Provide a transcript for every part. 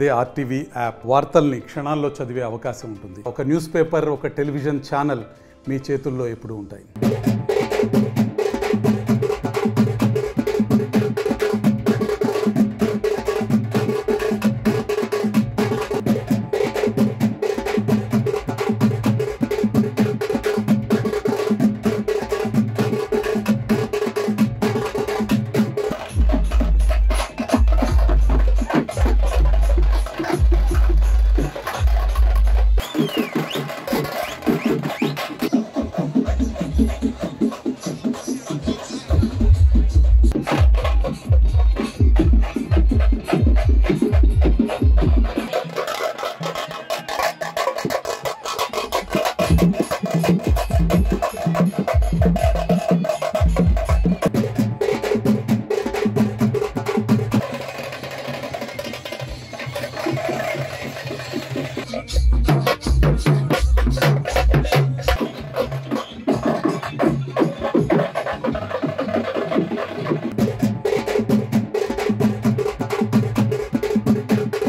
అదే RTV app వార్తల్ని క్షణాల్లో చదివే అవకాశం ఉంటుంది. ఒక న్యూస్ పేపర్, ఒక టెలివిజన్ ఛానల్ మీ చేతుల్లో ఎప్పుడూ ఉంటాయి.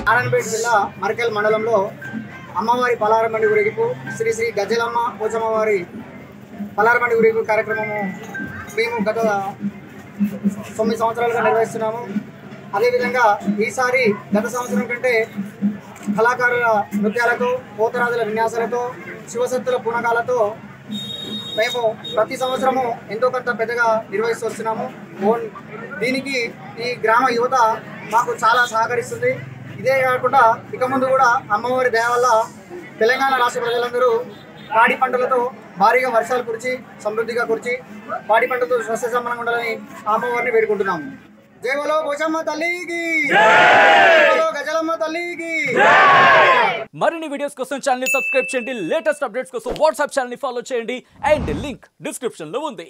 నారాయణపేట జిల్లా మరకల్ మండలంలో అమ్మవారి పలారమండి ఊరేగింపు శ్రీ శ్రీ గజ్జలమ్మ పోచమ్మవారి పలారమండి ఊరేగింపు కార్యక్రమము మేము గత 9 సంవత్సరాలుగా నిర్వహిస్తున్నాము. అదేవిధంగా ఈసారి గత సంవత్సరం కంటే కళాకారుల నృత్యాలతో, పోతరాజుల విన్యాసాలతో, శివశక్తుల పూనకాలతో మేము ప్రతి సంవత్సరము ఎంతో కొంత పెద్దగా నిర్వహిస్తూ వస్తున్నాము. దీనికి ఈ గ్రామ యువత మాకు చాలా సహకరిస్తుంది. ఇదే కాకుండా ఇక ముందు కూడా అమ్మవారి దయ వల్ల తెలంగాణ రాష్ట్ర ప్రజలందరూ పాడి పంటలతో భారీగా వర్షాలు కురిచి సమృద్ధిగా కురిచి పాడి పంటతో స్వస్థసంపన్నంగా ఉండాలని అమ్మవారిని వేడుకుంటున్నాము. జై బోలో పోచమ్మ తల్లికి, జై బోలో గజలమ్మ తల్లికి. మరిన్ని వీడియోస్ కోసం ఛానల్ ని సబ్స్క్రైబ్ చేయండి. లేటెస్ట్ అప్డేట్స్ కోసం వాట్సాప్ ఛానల్ ని ఫాలో చేయండి. అండ్ లింక్ డిస్క్రిప్షన్ లో ఉంది.